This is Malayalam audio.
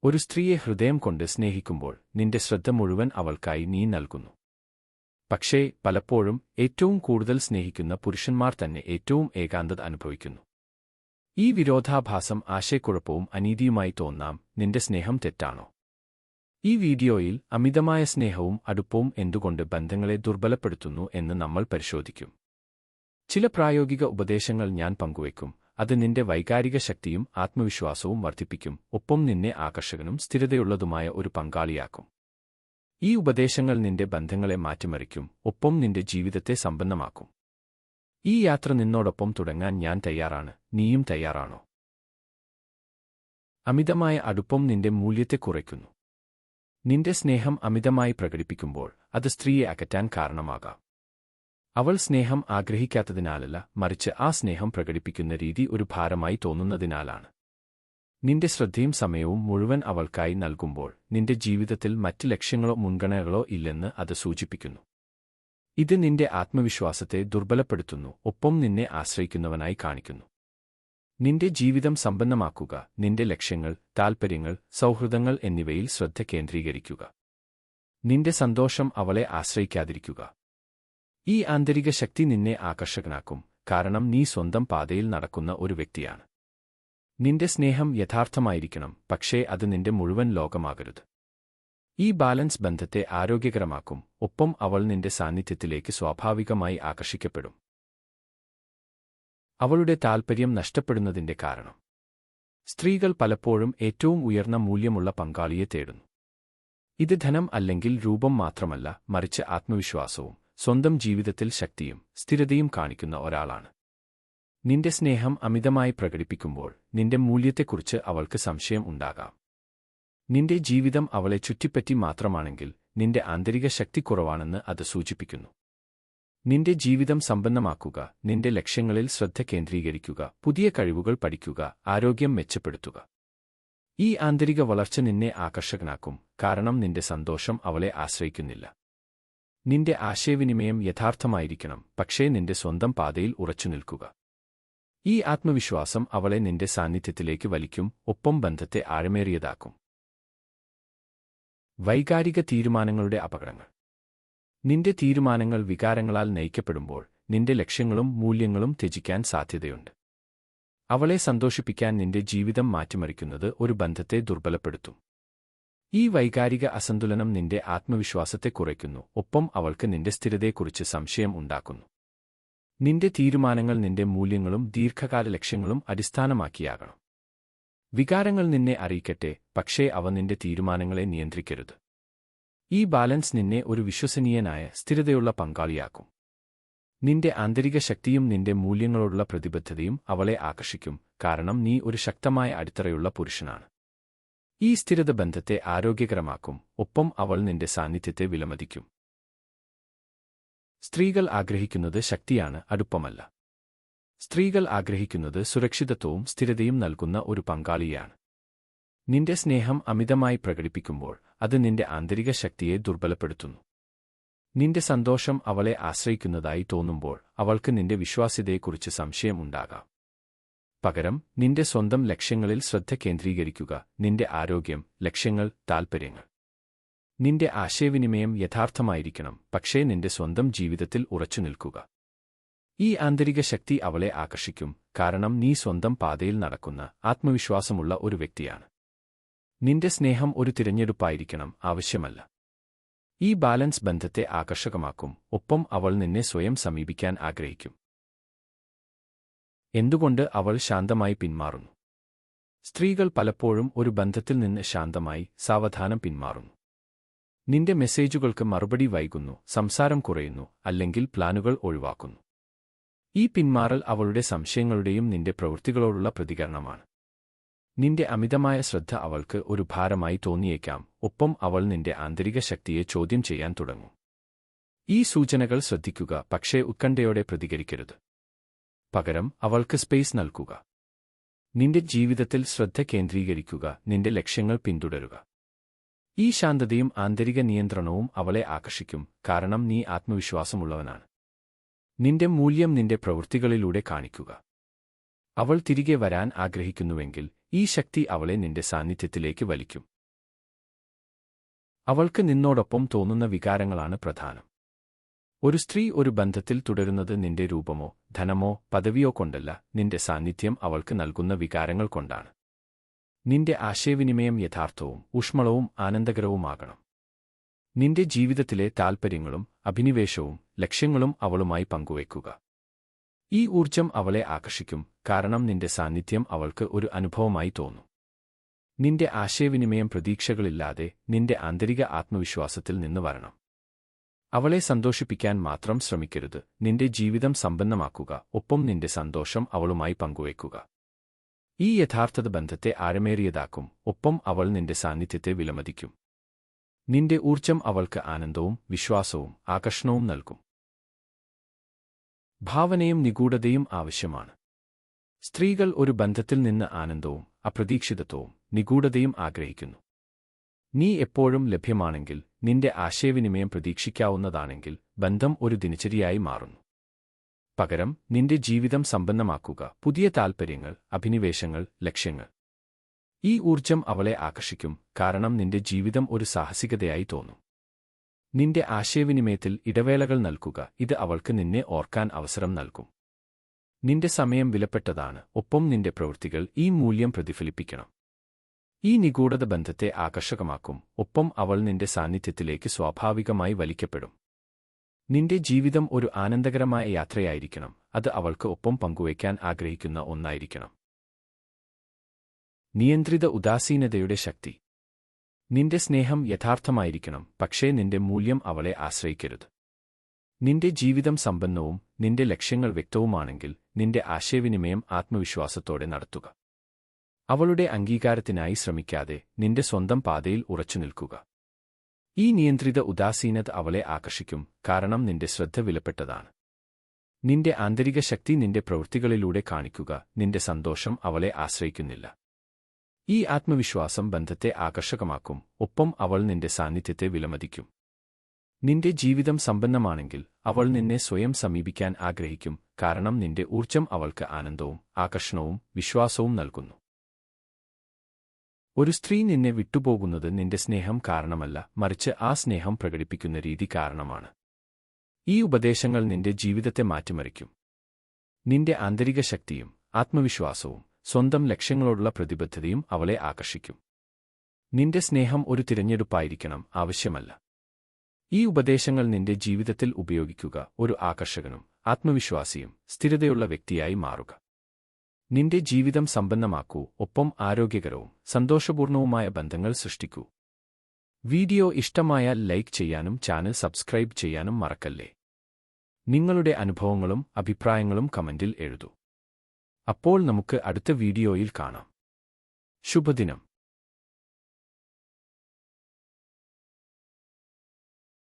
ഒരു സ്ത്രീയെ ഹൃദയം കൊണ്ട് സ്നേഹിക്കുമ്പോൾ നിന്റെ ശ്രദ്ധ മുഴുവൻ അവൾക്കായി നീ നൽകുന്നു. പക്ഷേ പലപ്പോഴും ഏറ്റവും കൂടുതൽ സ്നേഹിക്കുന്ന പുരുഷന്മാർ തന്നെ ഏറ്റവും ഏകാന്തത അനുഭവിക്കുന്നു. ഈ വിരോധാഭാസം ആശയക്കുഴപ്പവും അനീതിയുമായി തോന്നാം. നിന്റെ സ്നേഹം തെറ്റാണോ? ഈ വീഡിയോയിൽ അമിതമായ സ്നേഹവും അടുപ്പവും എന്തുകൊണ്ട് ബന്ധങ്ങളെ ദുർബലപ്പെടുത്തുന്നു എന്ന് നമ്മൾ പരിശോധിക്കും. ചില പ്രായോഗിക ഉപദേശങ്ങൾ ഞാൻ പങ്കുവയ്ക്കും. അത് നിന്റെ വൈകാരിക ശക്തിയും ആത്മവിശ്വാസവും വർദ്ധിപ്പിക്കും, ഒപ്പം നിന്നെ ആകർഷകനും സ്ഥിരതയുള്ളതുമായ ഒരു പങ്കാളിയാക്കും. ഈ ഉപദേശങ്ങൾ നിന്റെ ബന്ധങ്ങളെ മാറ്റിമറിക്കും, ഒപ്പം നിന്റെ ജീവിതത്തെ സമ്പന്നമാക്കും. ഈ യാത്ര നിന്നോടൊപ്പം തുടങ്ങാൻ ഞാൻ തയ്യാറാണ്. നീയും തയ്യാറാണോ? അമിതമായ അടുപ്പം നിന്റെ മൂല്യത്തെ കുറയ്ക്കുന്നു. നിന്റെ സ്നേഹം അമിതമായി പ്രകടിപ്പിക്കുമ്പോൾ അത് സ്ത്രീയെ അകറ്റാൻ കാരണമാകാം. അവൾ സ്നേഹം ആഗ്രഹിക്കാത്തതിനാലല്ല, മറിച്ച് ആ സ്നേഹം പ്രകടിപ്പിക്കുന്ന രീതി ഒരു ഭാരമായി തോന്നുന്നതിനാലാണ്. നിന്റെ ശ്രദ്ധയും സമയവും മുഴുവൻ അവൾക്കായി നൽകുമ്പോൾ നിന്റെ ജീവിതത്തിൽ മറ്റ് ലക്ഷ്യങ്ങളോ മുൻഗണനകളോ ഇല്ലെന്ന് അത് സൂചിപ്പിക്കുന്നു. ഇത് നിന്റെ ആത്മവിശ്വാസത്തെ ദുർബലപ്പെടുത്തുന്നു, ഒപ്പം നിന്നെ ആശ്രയിക്കുന്നവനായി കാണിക്കുന്നു. നിന്റെ ജീവിതം സമ്പന്നമാക്കുക, നിന്റെ ലക്ഷ്യങ്ങൾ, താൽപ്പര്യങ്ങൾ, സൗഹൃദങ്ങൾ എന്നിവയിൽ ശ്രദ്ധ കേന്ദ്രീകരിക്കുക. നിന്റെ സന്തോഷം അവളെ ആശ്രയിക്കാതിരിക്കുക. ഈ ആന്തരിക ശക്തി നിന്നെ ആകർഷകനാക്കും, കാരണം നീ സ്വന്തം പാതയിൽ നടക്കുന്ന ഒരു വ്യക്തിയാണ്. നിന്റെ സ്നേഹം യഥാർത്ഥമായിരിക്കണം, പക്ഷേ അത് നിന്റെ മുഴുവൻ ലോകമാകരുത്. ഈ ബാലൻസ് ബന്ധത്തെ ആരോഗ്യകരമാക്കും, ഒപ്പം അവൾ നിന്റെ സാന്നിധ്യത്തിലേക്ക് സ്വാഭാവികമായി ആകർഷിക്കപ്പെടും. അവളുടെ താൽപ്പര്യം നഷ്ടപ്പെടുന്നതിന്റെ കാരണം. സ്ത്രീകൾ പലപ്പോഴും ഏറ്റവും ഉയർന്ന മൂല്യമുള്ള പങ്കാളിയെ തേടുന്നു. ഇത് ധനം അല്ലെങ്കിൽ രൂപം മാത്രമല്ല, മറിച്ച് ആത്മവിശ്വാസവും സ്വന്തം ജീവിതത്തിൽ ശക്തിയും സ്ഥിരതയും കാണിക്കുന്ന ഒരാളാണ്. നിന്റെ സ്നേഹം അമിതമായി പ്രകടിപ്പിക്കുമ്പോൾ നിന്റെ മൂല്യത്തെക്കുറിച്ച് അവൾക്ക് സംശയം ഉണ്ടാകാം. നിന്റെ ജീവിതം അവളെ ചുറ്റിപ്പറ്റി മാത്രമാണെങ്കിൽ നിന്റെ ആന്തരിക ശക്തി കുറവാണെന്ന് അത് സൂചിപ്പിക്കുന്നു. നിന്റെ ജീവിതം സമ്പന്നമാക്കുക, നിന്റെ ലക്ഷ്യങ്ങളിൽ ശ്രദ്ധ കേന്ദ്രീകരിക്കുക, പുതിയ കഴിവുകൾ പഠിക്കുക, ആരോഗ്യം മെച്ചപ്പെടുത്തുക. ഈ ആന്തരിക വളർച്ച നിന്നെ ആകർഷകനാക്കും, കാരണം നിന്റെ സന്തോഷം അവളെ ആശ്രയിക്കുന്നില്ല. നിന്റെ ആശയവിനിമയം യഥാർത്ഥമായിരിക്കണം, പക്ഷേ നിന്റെ സ്വന്തം പാതയിൽ ഉറച്ചുനിൽക്കുക. ഈ ആത്മവിശ്വാസം അവളെ നിന്റെ സാന്നിധ്യത്തിലേക്ക് വലിക്കും, ഒപ്പം ബന്ധത്തെ ആഴമേറിയതാക്കും. വൈകാരിക തീരുമാനങ്ങളുടെ അപകടങ്ങൾ. നിന്റെ തീരുമാനങ്ങൾ വികാരങ്ങളാൽ നയിക്കപ്പെടുമ്പോൾ നിന്റെ ലക്ഷ്യങ്ങളും മൂല്യങ്ങളും ത്യജിക്കാൻ സാധ്യതയുണ്ട്. അവളെ സന്തോഷിപ്പിക്കാൻ നിന്റെ ജീവിതം മാറ്റിമറിക്കുന്നത് ഒരു ബന്ധത്തെ ദുർബലപ്പെടുത്തും. ഈ വൈകാരിക അസന്തുലനം നിന്റെ ആത്മവിശ്വാസത്തെ കുറയ്ക്കുന്നു, ഒപ്പം അവൾക്ക് നിന്റെ സ്ഥിരതയെക്കുറിച്ച് സംശയം ഉണ്ടാക്കുന്നു. നിന്റെ തീരുമാനങ്ങൾ നിന്റെ മൂല്യങ്ങളും ദീർഘകാല ലക്ഷ്യങ്ങളും അടിസ്ഥാനമാക്കിയാകണം. വികാരങ്ങൾ നിന്നെ അറിയിക്കട്ടെ, പക്ഷേ അവ നിന്റെ തീരുമാനങ്ങളെ നിയന്ത്രിക്കരുത്. ഈ ബാലൻസ് നിന്നെ ഒരു വിശ്വസനീയനായ സ്ഥിരതയുള്ള പങ്കാളിയാക്കും. നിന്റെ ആന്തരിക ശക്തിയും നിന്റെ മൂല്യങ്ങളോടുള്ള പ്രതിബദ്ധതയും അവളെ ആകർഷിക്കും, കാരണം നീ ഒരു ശക്തമായ അടിത്തറയുള്ള പുരുഷനാണ്. ഈ സ്ഥിരത ബന്ധത്തെ ആരോഗ്യകരമാക്കും, ഒപ്പം അവൾ നിന്റെ സാന്നിധ്യത്തെ വിലമതിക്കും. സ്ത്രീകൾ ആഗ്രഹിക്കുന്നത് ശക്തിയാണ്, അടുപ്പമല്ല. സ്ത്രീകൾ ആഗ്രഹിക്കുന്നത് സുരക്ഷിതത്വവും സ്ഥിരതയും നൽകുന്ന ഒരു പങ്കാളിയാണ്. നിന്റെ സ്നേഹം അമിതമായി പ്രകടിപ്പിക്കുമ്പോൾ അത് നിന്റെ ആന്തരിക ശക്തിയെ ദുർബലപ്പെടുത്തുന്നു. നിന്റെ സന്തോഷം അവളെ ആശ്രയിക്കുന്നതായി തോന്നുമ്പോൾ അവൾക്ക് നിന്റെ വിശ്വാസ്യതയെക്കുറിച്ച് സംശയം ഉണ്ടാകാം. പകരം നിന്റെ സ്വന്തം ലക്ഷ്യങ്ങളിൽ ശ്രദ്ധ കേന്ദ്രീകരിക്കുക, നിന്റെ ആരോഗ്യം, ലക്ഷ്യങ്ങൾ, താൽപ്പര്യങ്ങൾ. നിന്റെ ആശയവിനിമയം യഥാർത്ഥമായിരിക്കണം, പക്ഷേ നിന്റെ സ്വന്തം ജീവിതത്തിൽ ഉറച്ചുനിൽക്കുക. ഈ ആന്തരിക ശക്തി അവളെ ആകർഷിക്കും, കാരണം നീ സ്വന്തം പാതയിൽ നടക്കുന്ന ആത്മവിശ്വാസമുള്ള ഒരു വ്യക്തിയാണ്. നിന്റെ സ്നേഹം ഒരു തിരഞ്ഞെടുപ്പായിരിക്കണം, ആവശ്യമല്ല. ഈ ബാലൻസ് ബന്ധത്തെ ആകർഷകമാക്കും, ഒപ്പം അവൾ നിന്നെ സ്വയം സമീപിക്കാൻ ആഗ്രഹിക്കും. എന്തുകൊണ്ട് അവൾ ശാന്തമായി പിന്മാറുന്നു? സ്ത്രീകൾ പലപ്പോഴും ഒരു ബന്ധത്തിൽ നിന്ന് ശാന്തമായി, സാവധാനം പിന്മാറുന്നു. നിന്റെ മെസ്സേജുകൾക്ക് മറുപടി വൈകുന്നു, സംസാരം കുറയുന്നു, അല്ലെങ്കിൽ പ്ലാനുകൾ ഒഴിവാക്കുന്നു. ഈ പിന്മാറൽ അവളുടെ സംശയങ്ങളുടെയും നിന്റെ പ്രവൃത്തികളോടുള്ള പ്രതികരണമാണ്. നിന്റെ അമിതമായ ശ്രദ്ധ അവൾക്ക് ഒരു ഭാരമായി തോന്നിയേക്കാം, ഒപ്പം അവൾ നിന്റെ ആന്തരിക ശക്തിയെ ചോദ്യം ചെയ്യാൻ തുടങ്ങും. ഈ സൂചനകൾ ശ്രദ്ധിക്കുക, പക്ഷേ ഉത്കണ്ഠയോടെ പ്രതികരിക്കരുത്. പകരം അവൾക്ക് സ്പേസ് നൽകുക. നിന്റെ ജീവിതത്തിൽ ശ്രദ്ധ കേന്ദ്രീകരിക്കുക, നിന്റെ ലക്ഷ്യങ്ങൾ പിന്തുടരുക. ഈ ശാന്തതയും ആന്തരിക നിയന്ത്രണവും അവളെ ആകർഷിക്കും, കാരണം നീ ആത്മവിശ്വാസമുള്ളവനാണ്. നിന്റെ മൂല്യം നിന്റെ പ്രവൃത്തികളിലൂടെ കാണിക്കുക. അവൾ തിരികെ വരാൻ ആഗ്രഹിക്കുന്നുവെങ്കിൽ ഈ ശക്തി അവളെ നിന്റെ സാന്നിധ്യത്തിലേക്ക് വലിക്കും. അവൾക്ക് നിന്നോടൊപ്പം തോന്നുന്ന വികാരങ്ങളാണ് പ്രധാനം. ഒരു സ്ത്രീ ഒരു ബന്ധത്തിൽ തുടരുന്നത് നിന്റെ രൂപമോ ധനമോ പദവിയോ കൊണ്ടല്ല, നിന്റെ സാന്നിധ്യം അവൾക്ക് നൽകുന്ന വികാരങ്ങൾ കൊണ്ടാണ്. നിന്റെ ആശയവിനിമയം യഥാർത്ഥവും ഊഷ്മളവും ആനന്ദകരവുമാകണം. നിന്റെ ജീവിതത്തിലെ താൽപ്പര്യങ്ങളും അഭിനിവേശവും ലക്ഷ്യങ്ങളും അവളുമായി പങ്കുവയ്ക്കുക. ഈ ഊർജ്ജം അവളെ ആകർഷിക്കും, കാരണം നിന്റെ സാന്നിധ്യം അവൾക്ക് ഒരു അനുഭവമായി തോന്നും. നിന്റെ ആശയവിനിമയം പ്രതീക്ഷകളില്ലാതെ നിന്റെ ആന്തരിക ആത്മവിശ്വാസത്തിൽ നിന്ന് വരണം. അവളെ സന്തോഷിപ്പിക്കാൻ മാത്രം ശ്രമിക്കരുത്, നിന്റെ ജീവിതം സമ്പന്നമാക്കുക, ഒപ്പം നിന്റെ സന്തോഷം അവളുമായി പങ്കുവയ്ക്കുക. ഈ യഥാർത്ഥത ബന്ധത്തെ ആഴമേറിയതാക്കും, ഒപ്പം അവൾ നിന്റെ സാന്നിധ്യത്തെ വിലമതിക്കും. നിന്റെ ഊർജ്ജം അവൾക്ക് ആനന്ദവും വിശ്വാസവും ആകർഷണവും നൽകും. ഭാവനയും നിഗൂഢതയും ആവശ്യമാണ്. സ്ത്രീകൾ ഒരു ബന്ധത്തിൽ നിന്ന് ആനന്ദവും അപ്രതീക്ഷിതത്വവും നിഗൂഢതയും ആഗ്രഹിക്കുന്നു. നീ എപ്പോഴും ലഭ്യമാണെങ്കിൽ, നിന്റെ ആശയവിനിമയം പ്രതീക്ഷിക്കാവുന്നതാണെങ്കിൽ, ബന്ധം ഒരു ദിനചര്യയായി മാറുന്നു. പകരം നിന്റെ ജീവിതം സമ്പന്നമാക്കുക, പുതിയ താൽപ്പര്യങ്ങൾ, അഭിനിവേശങ്ങൾ, ലക്ഷ്യങ്ങൾ. ഈ ഊർജ്ജം അവളെ ആകർഷിക്കും, കാരണം നിന്റെ ജീവിതം ഒരു സാഹസികതയായി തോന്നും. നിന്റെ ആശയവിനിമയത്തിൽ ഇടവേളകൾ നൽകുക, ഇത് അവൾക്ക് നിന്നെ ഓർക്കാൻ അവസരം നൽകും. നിന്റെ സമയം വിലപ്പെട്ടതാണ്, ഒപ്പം നിന്റെ പ്രവൃത്തികൾ ഈ മൂല്യം പ്രതിഫലിപ്പിക്കണം. ഈ നിഗൂഢത ബന്ധത്തെ ആകർഷകമാക്കും, ഒപ്പം അവൾ നിന്റെ സാന്നിധ്യത്തിലേക്ക് സ്വാഭാവികമായി വലിക്കപ്പെടും. നിന്റെ ജീവിതം ഒരു ആനന്ദകരമായ യാത്രയായിരിക്കണം, അത് അവൾക്ക് ഒപ്പം പങ്കുവയ്ക്കാൻ ആഗ്രഹിക്കുന്ന ഒന്നായിരിക്കണം. നിയന്ത്രിത ഉദാസീനതയുടെ ശക്തി. നിന്റെ സ്നേഹം യഥാർത്ഥമായിരിക്കണം, പക്ഷേ നിന്റെ മൂല്യം അവളെ ആശ്രയിക്കരുത്. നിന്റെ ജീവിതം സമ്പന്നവും നിന്റെ ലക്ഷ്യങ്ങൾ വ്യക്തവുമാണെങ്കിൽ, നിന്റെ ആശയവിനിമയം ആത്മവിശ്വാസത്തോടെ നടത്തുക. അവളുടെ അംഗീകാരത്തിനായി ശ്രമിക്കാതെ നിന്റെ സ്വന്തം പാതയിൽ ഉറച്ചുനിൽക്കുക. ഈ നിയന്ത്രിത ഉദാസീനത അവളെ ആകർഷിക്കും, കാരണം നിന്റെ ശ്രദ്ധ വിലപ്പെട്ടതാണ്. നിന്റെ ആന്തരിക ശക്തി നിന്റെ പ്രവൃത്തികളിലൂടെ കാണിക്കുക, നിന്റെ സന്തോഷം അവളെ ആശ്രയിക്കുന്നില്ല. ഈ ആത്മവിശ്വാസം ബന്ധത്തെ ആകർഷകമാക്കും, ഒപ്പം അവൾ നിന്റെ സാന്നിധ്യത്തെ വിലമതിക്കും. നിന്റെ ജീവിതം സമ്പന്നമാണെങ്കിൽ, അവൾ നിന്നെ സ്വയം സമീപിക്കാൻ ആഗ്രഹിക്കും, കാരണം നിന്റെ ഊർജ്ജം അവൾക്ക് ആനന്ദവും ആകർഷണവും വിശ്വാസവും നൽകുന്നു. ഒരു സ്ത്രീ നിന്നെ വിട്ടുപോകുന്നത് നിന്റെ സ്നേഹം കാരണമല്ല, മറിച്ച് ആ സ്നേഹം പ്രകടിപ്പിക്കുന്ന രീതി കാരണമാണ്. ഈ ഉപദേശങ്ങൾ നിന്റെ ജീവിതത്തെ മാറ്റിമറിക്കും. നിന്റെ ആന്തരിക ശക്തിയും ആത്മവിശ്വാസവും സ്വന്തം ലക്ഷ്യങ്ങളോടുള്ള പ്രതിബദ്ധതയും അവളെ ആകർഷിക്കും. നിന്റെ സ്നേഹം ഒരു തിരഞ്ഞെടുപ്പായിരിക്കണം, ആവശ്യമല്ല. ഈ ഉപദേശങ്ങൾ നിന്റെ ജീവിതത്തിൽ ഉപയോഗിക്കുക, ഒരു ആകർഷകനും ആത്മവിശ്വാസിയും സ്ഥിരതയുള്ള വ്യക്തിയായി മാറുക. നിന്റെ ജീവിതം സമ്പന്നമാക്കൂ, ഒപ്പം ആരോഗ്യകരവും സന്തോഷപൂർണവുമായ ബന്ധങ്ങൾ സൃഷ്ടിക്കൂ. വീഡിയോ ഇഷ്ടമായാൽ ലൈക്ക് ചെയ്യാനും ചാനൽ സബ്സ്ക്രൈബ് ചെയ്യാനും മറക്കല്ലേ. നിങ്ങളുടെ അനുഭവങ്ങളും അഭിപ്രായങ്ങളും കമന്റിൽ എഴുതൂ. അപ്പോൾ നമുക്ക് അടുത്ത വീഡിയോയിൽ കാണാം. ശുഭദിനം.